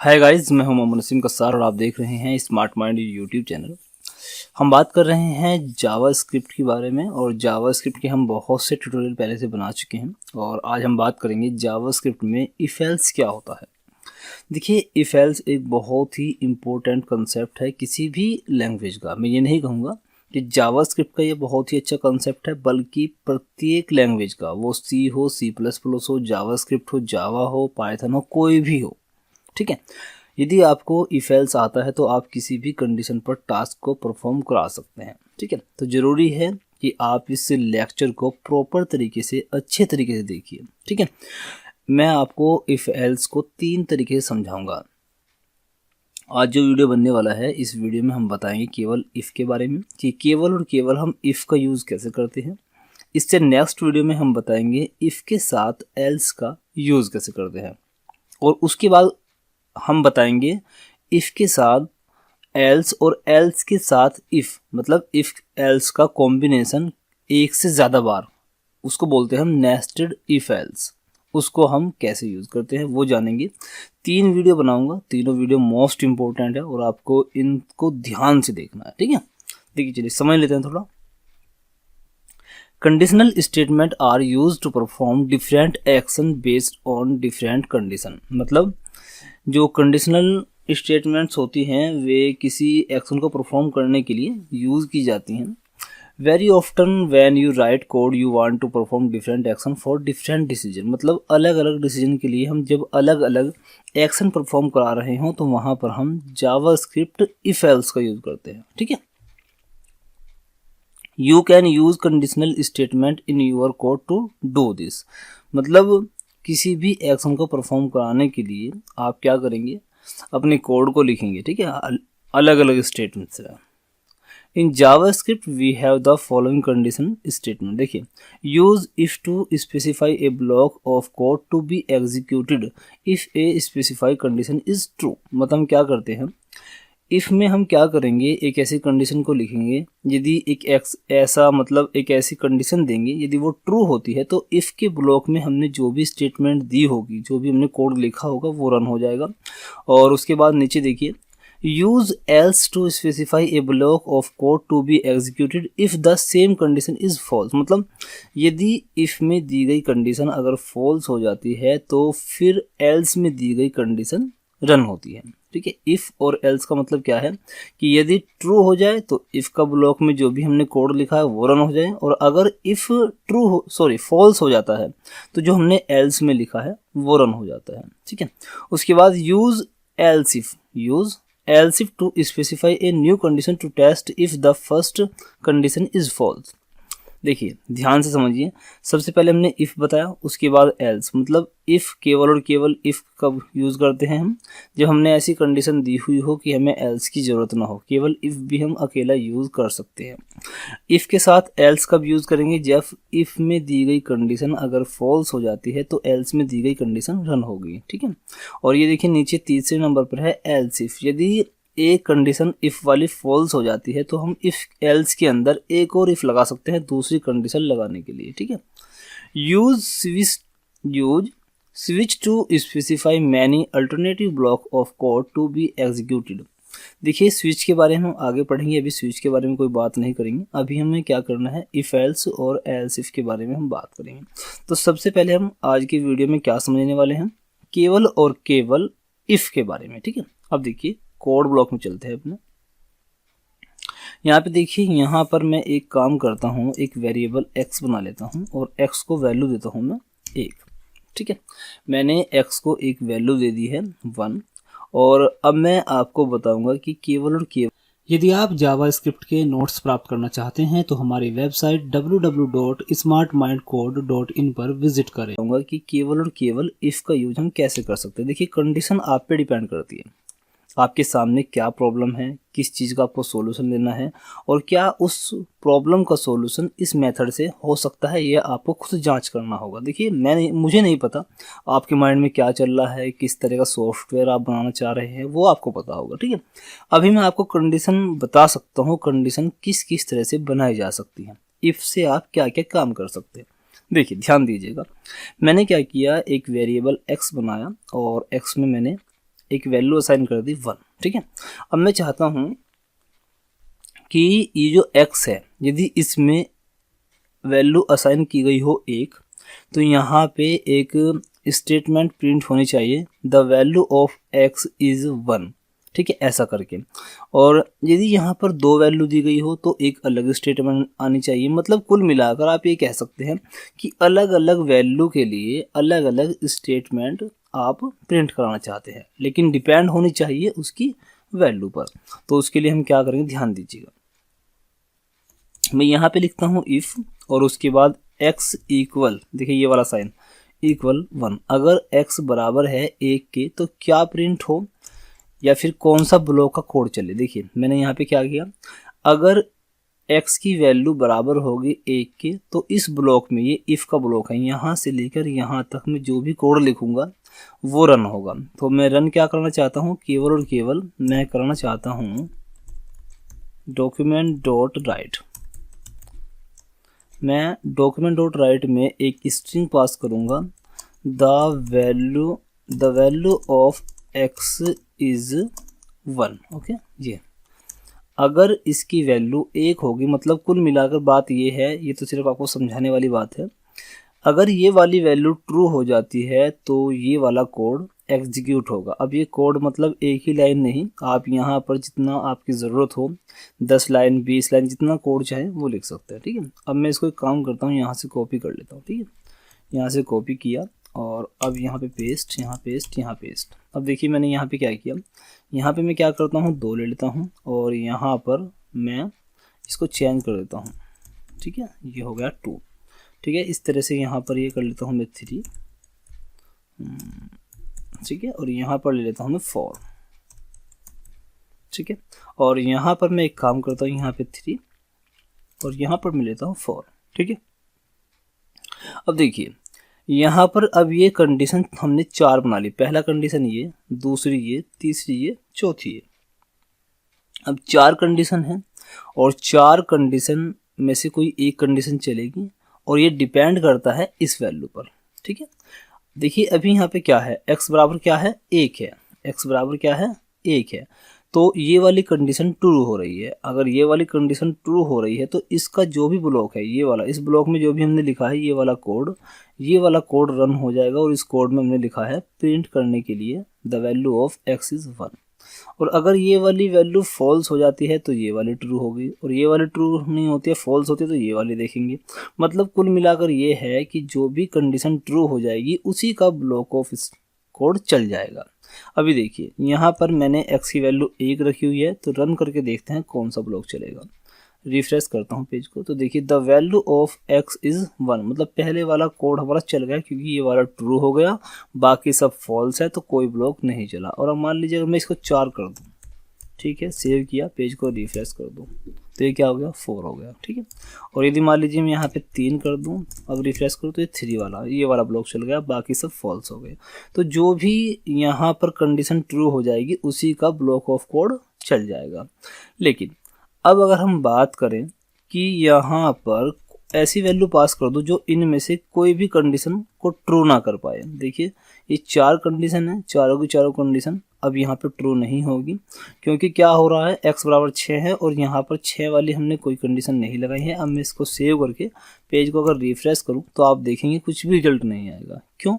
Hi guys, मैं हूं मोहम्मद नसीम कस्सार और आप देख रहे हैं स्मार्ट माइंड यूट्यूब चैनल। हम बात कर रहे हैं जावा स्क्रिप्ट के बारे में और जावा स्क्रिप्ट के हम बहुत से ट्यूटोरियल पहले से बना चुके हैं और आज हम बात करेंगे जावा स्क्रिप्ट में इफ एल्स क्या होता है। देखिए, इफ एल्स एक बहुत ही इम्पोर्टेंट कंसेप्ट है किसी भी लैंग्वेज का। मैं ये नहीं कहूँगा कि जावा स्क्रिप्ट का ये बहुत ही अच्छा कंसेप्ट है, बल्कि प्रत्येक लैंग्वेज का, वो सी हो, C++ हो, जावा स्क्रिप्ट हो, जावा हो, पाइथन हो, कोई भी हो, ठीक है। यदि आपको इफ एल्स आता है तो आप किसी भी कंडीशन पर टास्क को परफॉर्म करा सकते हैं, ठीक है। तो ज़रूरी है कि आप इस लेक्चर को प्रॉपर तरीके से, अच्छे तरीके से देखिए, ठीक है। मैं आपको इफ एल्स को 3 तरीके से समझाऊंगा। आज जो वीडियो बनने वाला है, इस वीडियो में हम बताएंगे केवल इफ़ के बारे में, कि केवल और केवल हम इफ़ का यूज़ कैसे करते हैं। इससे नेक्स्ट वीडियो में हम बताएंगे इफ़ के साथ एल्स का यूज़ कैसे करते हैं, और उसके बाद हम बताएंगे इफ़ के साथ एल्स और एल्स के साथ इफ़, मतलब इफ़ एल्स का कॉम्बिनेशन एक से ज़्यादा बार, उसको बोलते हैं हम नेस्टेड इफ़ एल्स। उसको हम कैसे यूज़ करते हैं वो जानेंगे। 3 वीडियो बनाऊंगा, तीनों वीडियो मोस्ट इंपॉर्टेंट है और आपको इनको ध्यान से देखना है, ठीक है। देखिए, चलिए समझ लेते हैं थोड़ा। Conditional statement are use to perform different action based on different condition. मतलब जो कंडीशनल स्टेटमेंट्स होती हैं वे किसी एक्शन को परफॉर्म करने के लिए यूज़ की जाती हैं। Very often when you write code you want to perform different action for different decision. मतलब अलग अलग डिसीजन के लिए हम जब अलग अलग एक्शन परफॉर्म करा रहे हों तो वहाँ पर हम जावा स्क्रिप्ट इफ एल्स का यूज़ करते हैं, ठीक है। You can use conditional statement in your code to do this. मतलब किसी भी एक्शन को परफॉर्म कराने के लिए आप क्या करेंगे, अपने कोड को लिखेंगे, ठीक है, अलग अलग स्टेटमेंट से। In JavaScript we have the following condition statement. देखिए, use if to specify a block of code to be executed if a specify condition is true. मतलब हम क्या करते हैं, इफ़ में हम क्या करेंगे, एक ऐसी कंडीशन को लिखेंगे, यदि एक ऐसा, मतलब एक ऐसी कंडीशन देंगे, यदि वो ट्रू होती है तो इफ़ के ब्लॉक में हमने जो भी स्टेटमेंट दी होगी, जो भी हमने कोड लिखा होगा वो रन हो जाएगा। और उसके बाद नीचे देखिए, use else to specify a block of code to be executed if the same condition is false. मतलब यदि इफ़ में दी गई कंडीशन अगर फॉल्स हो जाती है तो फिर एल्स में दी गई कंडीशन रन होती है, ठीक है। इफ़ और एल्स का मतलब क्या है कि यदि ट्रू हो जाए तो इफ़ का ब्लॉक में जो भी हमने कोड लिखा है वो रन हो जाए, और अगर इफ़ फॉल्स हो जाता है तो जो हमने एल्स में लिखा है वो रन हो जाता है, ठीक है। उसके बाद use else if to specify a new condition to test if the first condition is false. देखिए, ध्यान से समझिए। सबसे पहले हमने इफ़ बताया, उसके बाद एल्स। मतलब इफ़ केवल और केवल इफ़ कब यूज़ करते हैं हम, जब हमने ऐसी कंडीशन दी हुई हो कि हमें एल्स की ज़रूरत ना हो। केवल इफ़ भी हम अकेला यूज़ कर सकते हैं। इफ़ के साथ एल्स कब यूज़ करेंगे, जब इफ़ में दी गई कंडीशन अगर फॉल्स हो जाती है तो एल्स में दी गई कंडीशन रन होगी, ठीक है। और ये देखिए, नीचे तीसरे नंबर पर है एल्स इफ़। यदि एक कंडीशन इफ़ वाली फॉल्स हो जाती है तो हम इफ़ एल्स के अंदर एक और इफ़ लगा सकते हैं दूसरी कंडीशन लगाने के लिए, ठीक है। Use switch to specify many alternative block of code to be executed. देखिए, स्विच के बारे में हम आगे पढ़ेंगे, अभी स्विच के बारे में कोई बात नहीं करेंगे। अभी हमें क्या करना है, इफ़ एल्स और एल्स इफ़ के बारे में हम बात करेंगे। तो सबसे पहले हम आज की वीडियो में क्या समझने वाले हैं, केवल और केवल इफ़ के बारे में, ठीक है। अब देखिए, कोड ब्लॉक में चलते हैं अपने। यहाँ पे देखिए, यहाँ पर मैं एक काम करता हूँ, एक वेरिएबल x बना लेता हूँ और x को वैल्यू देता हूँ मैं 1, ठीक है। मैंने x को एक वैल्यू दे दी है 1, और अब मैं आपको बताऊंगा कि केवल और केवल, यदि आप जावा स्क्रिप्ट के नोट्स प्राप्त करना चाहते हैं तो हमारी वेबसाइट www.smartmindcode.in पर विजिट करें। कि केवल और केवल इफ़ का यूज हम कैसे कर सकते हैं। देखिए, कंडीशन आप पे डिपेंड करती है, आपके सामने क्या प्रॉब्लम है, किस चीज़ का आपको सॉल्यूशन लेना है, और क्या उस प्रॉब्लम का सॉल्यूशन इस मेथड से हो सकता है, ये आपको खुद जांच करना होगा। देखिए, मुझे नहीं पता आपके माइंड में क्या चल रहा है, किस तरह का सॉफ्टवेयर आप बनाना चाह रहे हैं, वो आपको पता होगा, ठीक है। अभी मैं आपको कंडीशन बता सकता हूँ, कंडीशन किस किस तरह से बनाई जा सकती है, इफ़ से आप क्या क्या काम कर सकते हैं। देखिए, ध्यान दीजिएगा। मैंने क्या किया, एक वेरिएबल x बनाया और x में मैंने एक वैल्यू असाइन कर दी 1, ठीक है। अब मैं चाहता हूँ कि ये जो x है यदि इसमें वैल्यू असाइन की गई हो 1, तो यहाँ पे एक स्टेटमेंट प्रिंट होनी चाहिए the value of x is 1, ठीक है, ऐसा करके। और यदि यहाँ पर 2 वैल्यू दी गई हो तो एक अलग स्टेटमेंट आनी चाहिए। मतलब कुल मिलाकर आप ये कह सकते हैं कि अलग अलग वैल्यू के लिए अलग अलग स्टेटमेंट आप प्रिंट कराना चाहते हैं, लेकिन डिपेंड होनी चाहिए उसकी वैल्यू पर। तो उसके लिए हम क्या करेंगे, ध्यान दीजिएगा। मैं यहाँ पे लिखता हूँ इफ़ और उसके बाद x इक्वल, देखिए ये वाला साइन, इक्वल 1। अगर x बराबर है 1 के तो क्या प्रिंट हो या फिर कौन सा ब्लॉक का कोड चले। देखिए मैंने यहाँ पे क्या किया, अगर x की वैल्यू बराबर होगी 1 के तो इस ब्लॉक में, ये इफ़ का ब्लॉक है, यहाँ से लेकर यहाँ तक मैं जो भी कोड लिखूंगा वो रन होगा। तो मैं रन क्या करना चाहता हूँ, केवल और केवल मैं करना चाहता हूँ डॉक्यूमेंट डॉट राइट। मैं डॉक्यूमेंट डॉट राइट में एक स्ट्रिंग पास करूँगा, the value of x is 1, okay. ये अगर इसकी वैल्यू 1 होगी, मतलब कुल मिलाकर बात ये है, ये तो सिर्फ आपको समझाने वाली बात है, अगर ये वाली वैल्यू ट्रू हो जाती है तो ये वाला कोड एग्जीक्यूट होगा। अब ये कोड मतलब एक ही लाइन नहीं, आप यहाँ पर जितना आपकी ज़रूरत हो 10 लाइन 20 लाइन जितना कोड चाहे वो लिख सकते हैं, ठीक है। अब मैं इसको एक काम करता हूँ, यहाँ से कॉपी कर लेता हूँ, ठीक है। यहाँ से कॉपी किया और अब यहाँ पे पेस्ट, यहाँ पेस्ट, यहाँ पेस्ट। अब देखिए मैंने यहाँ पे क्या किया, यहाँ पे मैं क्या करता हूँ 2 ले लेता हूँ और यहाँ पर मैं इसको चेंज कर देता हूँ, ठीक है। ये हो गया 2, ठीक है। इस तरह से यहाँ पर ये कर लेता हूँ मैं 3, ठीक है। और यहाँ पर ले लेता हूँ मैं 4, ठीक है। और यहाँ पर मैं एक काम करता हूँ, यहाँ पे 3 और यहाँ पर मैं लेता हूँ 4, ठीक है। अब देखिए यहाँ पर अब ये कंडीशन हमने 4 बना ली। पहला कंडीशन ये, दूसरी ये, तीसरी ये, चौथी ये। अब 4 कंडीशन है और 4 कंडीशन में से कोई एक कंडीशन चलेगी और ये डिपेंड करता है इस वैल्यू पर, ठीक है। देखिए अभी यहाँ पे क्या है, x बराबर क्या है 1 है, x बराबर क्या है 1 है, तो ये वाली कंडीशन ट्रू हो रही है। अगर ये वाली कंडीशन ट्रू हो रही है तो इसका जो भी ब्लॉक है, ये वाला, इस ब्लॉक में जो भी हमने लिखा है ये वाला कोड रन हो जाएगा। और इस कोड में हमने लिखा है प्रिंट करने के लिए the value of x is 1। और अगर ये वाली वैल्यू फॉल्स हो जाती है तो ये वाली ट्रू होगी, और ये वाली ट्रू नहीं होती है, फॉल्स होती है तो ये वाली देखेंगे। मतलब कुल मिलाकर ये है कि जो भी कंडीशन ट्रू हो जाएगी उसी का ब्लॉक ऑफ कोड चल जाएगा। अभी देखिए यहाँ पर मैंने x की वैल्यू 1 रखी हुई है, तो रन करके देखते हैं कौन सा ब्लॉक चलेगा। रिफ्रेश करता हूँ पेज को, तो देखिए the value of x is 1, मतलब पहले वाला कोड हमारा चल गया क्योंकि ये वाला ट्रू हो गया, बाकी सब फॉल्स है तो कोई ब्लॉक नहीं चला। और अब मान लीजिए अगर मैं इसको 4 कर दूँ, ठीक है, सेव किया, पेज को रिफ्रेश कर दूँ तो ये क्या हो गया 4 हो गया, ठीक है। और यदि मान लीजिए मैं यहाँ पे 3 कर दूँ, अब रिफ्रेश करूँ तो ये 3 वाला, ये वाला ब्लॉक चल गया, बाकी सब फॉल्स हो गए। तो जो भी यहाँ पर कंडीशन ट्रू हो जाएगी उसी का ब्लॉक ऑफ कोड चल जाएगा। लेकिन अब अगर हम बात करें कि यहाँ पर ऐसी वैल्यू पास कर दो जो इनमें से कोई भी कंडीशन को ट्रू ना कर पाए। देखिए ये 4 कंडीशन है, चारों की चारों कंडीशन अब यहाँ पे ट्रू नहीं होगी क्योंकि क्या हो रहा है, x बराबर 6 है और यहाँ पर 6 वाली हमने कोई कंडीशन नहीं लगाई है। अब मैं इसको सेव करके पेज को अगर रिफ्रेश करूँ तो आप देखेंगे कुछ भी रिजल्ट नहीं आएगा। क्यों?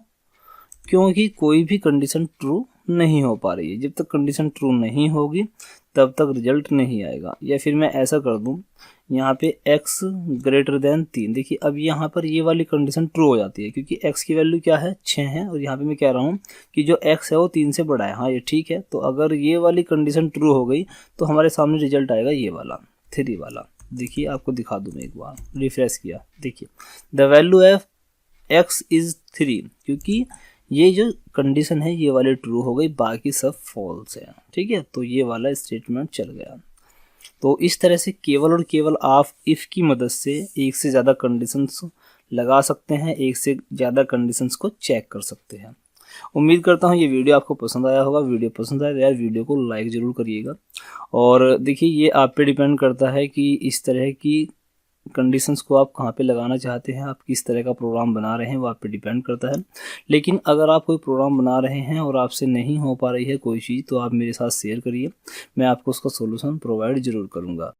क्योंकि कोई भी कंडीशन ट्रू नहीं हो पा रही है। जब तक कंडीशन ट्रू नहीं होगी तब तक रिजल्ट नहीं आएगा। या फिर मैं ऐसा कर दूं, यहाँ पे x ग्रेटर देन 3, देखिए अब यहाँ पर ये वाली कंडीशन ट्रू हो जाती है क्योंकि x की वैल्यू क्या है 6 है और यहाँ पे मैं कह रहा हूँ कि जो x है वो 3 से बड़ा है। हाँ ये ठीक है। तो अगर ये वाली कंडीशन ट्रू हो गई तो हमारे सामने रिजल्ट आएगा ये वाला 3 वाला। देखिए आपको दिखा दूँ मैं एक बार, रिफ्रेश किया, देखिए the value of x is 3, क्योंकि ये जो कंडीशन है ये वाली ट्रू हो गई, बाकी सब फॉल्स है, ठीक है। तो ये वाला स्टेटमेंट चल गया। तो इस तरह से केवल और केवल आप इफ़ की मदद से एक से ज़्यादा कंडीशंस लगा सकते हैं, एक से ज़्यादा कंडीशंस को चेक कर सकते हैं। उम्मीद करता हूँ ये वीडियो आपको पसंद आया होगा। वीडियो पसंद आया तो यार वीडियो को लाइक ज़रूर करिएगा। और देखिए ये आप पे डिपेंड करता है कि इस तरह की कंडीशंस को आप कहाँ पे लगाना चाहते हैं, आप किस तरह का प्रोग्राम बना रहे हैं, वो आप पे डिपेंड करता है। लेकिन अगर आप कोई प्रोग्राम बना रहे हैं और आपसे नहीं हो पा रही है कोई चीज़, तो आप मेरे साथ शेयर करिए, मैं आपको उसका सॉल्यूशन प्रोवाइड ज़रूर करूँगा।